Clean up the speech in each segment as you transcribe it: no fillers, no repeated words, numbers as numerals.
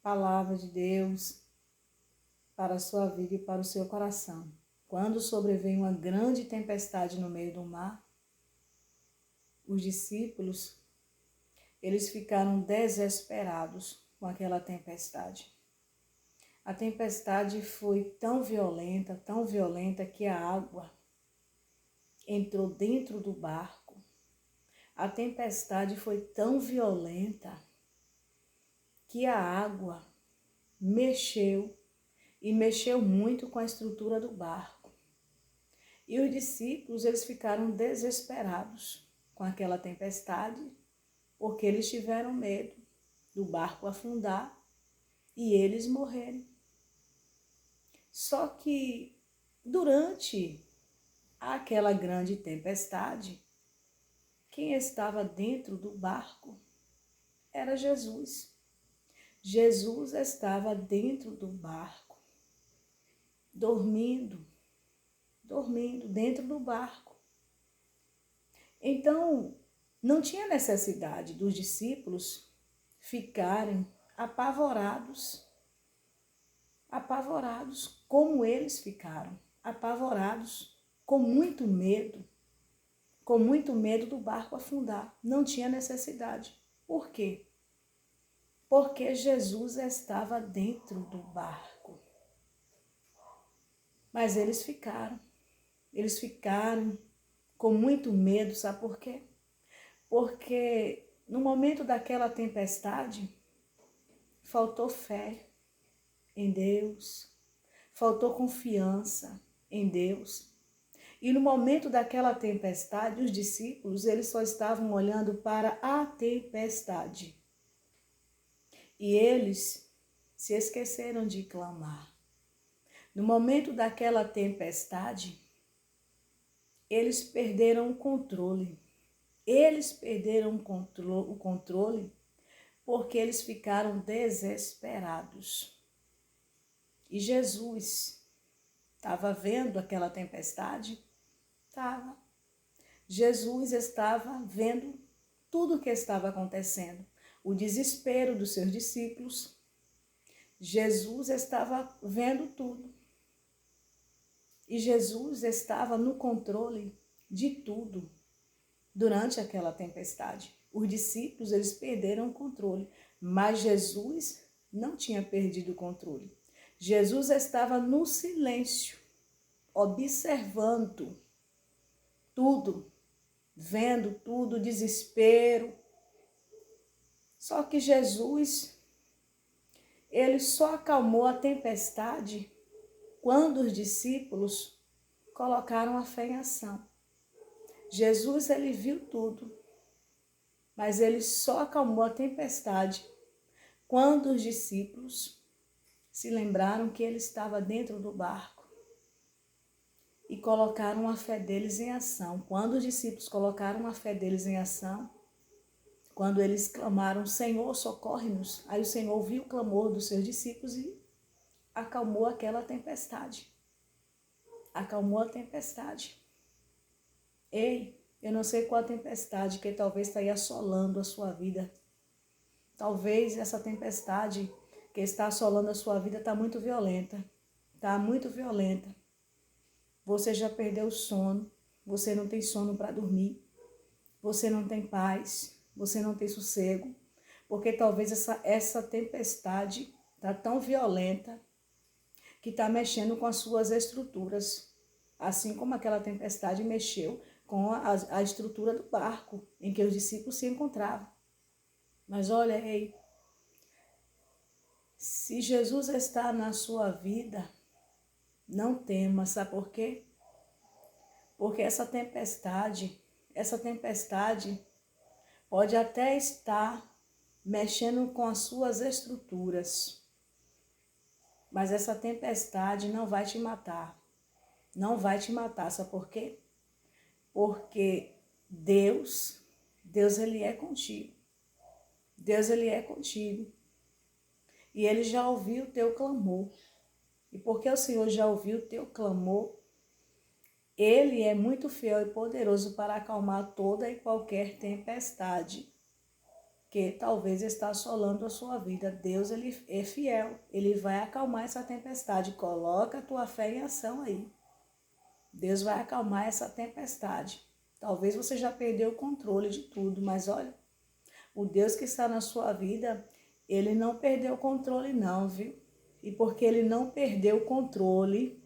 palavra de Deus para a sua vida e para o seu coração. Quando sobrevém uma grande tempestade no meio do mar, os discípulos, eles ficaram desesperados com aquela tempestade. A tempestade foi tão violenta que a água entrou dentro do barco. A tempestade foi tão violenta que a água mexeu muito com a estrutura do barco. E os discípulos, eles ficaram desesperados com aquela tempestade, porque eles tiveram medo do barco afundar e eles morrerem. Só que durante aquela grande tempestade, quem estava dentro do barco era Jesus. Jesus estava dentro do barco, dormindo dentro do barco. Então, não tinha necessidade dos discípulos ficarem apavorados como eles ficaram, apavorados, com muito medo do barco afundar. Não tinha necessidade. Por quê? Porque Jesus estava dentro do barco. Mas eles ficaram com muito medo, sabe por quê? Porque no momento daquela tempestade, faltou fé em Deus, faltou confiança em Deus. E no momento daquela tempestade, os discípulos, eles só estavam olhando para a tempestade. E eles se esqueceram de clamar. No momento daquela tempestade, eles perderam o controle. Eles perderam o controle porque eles ficaram desesperados. E Jesus estava vendo aquela tempestade? Estava. Jesus estava vendo tudo o que estava acontecendo. O desespero dos seus discípulos. Jesus estava vendo tudo. E Jesus estava no controle de tudo durante aquela tempestade. Os discípulos, eles perderam o controle, mas Jesus não tinha perdido o controle. Jesus estava no silêncio, observando tudo, vendo tudo, desespero. Só que Jesus, ele só acalmou a tempestade quando os discípulos colocaram a fé em ação. Jesus, ele viu tudo, mas ele só acalmou a tempestade quando os discípulos se lembraram que ele estava dentro do barco e colocaram a fé deles em ação. Quando os discípulos colocaram a fé deles em ação, quando eles clamaram, Senhor, socorre-nos, aí o Senhor ouviu o clamor dos seus discípulos e acalmou aquela tempestade. Acalmou a tempestade. Ei, eu não sei qual a tempestade que talvez está aí assolando a sua vida. Talvez essa tempestade que está assolando a sua vida está muito violenta. Está muito violenta. Você já perdeu o sono. Você não tem sono para dormir. Você não tem paz. Você não tem sossego. Porque talvez essa tempestade está tão violenta que está mexendo com as suas estruturas. Assim como aquela tempestade mexeu com a estrutura do barco em que os discípulos se encontravam. Mas olha, ei, se Jesus está na sua vida, não tema, sabe por quê? Porque essa tempestade pode até estar mexendo com as suas estruturas, mas essa tempestade não vai te matar. Não vai te matar, sabe por quê? Porque Deus ele é contigo. Deus, ele é contigo. E ele já ouviu o teu clamor. E porque o Senhor já ouviu o teu clamor, ele é muito fiel e poderoso para acalmar toda e qualquer tempestade. que talvez está assolando a sua vida. Deus, ele é fiel, ele vai acalmar essa tempestade. Coloca a tua fé em ação aí. Deus vai acalmar essa tempestade. Talvez você já perdeu o controle de tudo, mas olha, o Deus que está na sua vida, ele não perdeu o controle não, viu? E porque ele não perdeu o controle,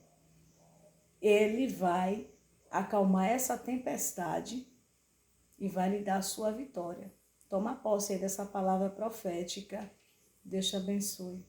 ele vai acalmar essa tempestade e vai lhe dar a sua vitória. Toma posse aí dessa palavra profética. Deus te abençoe.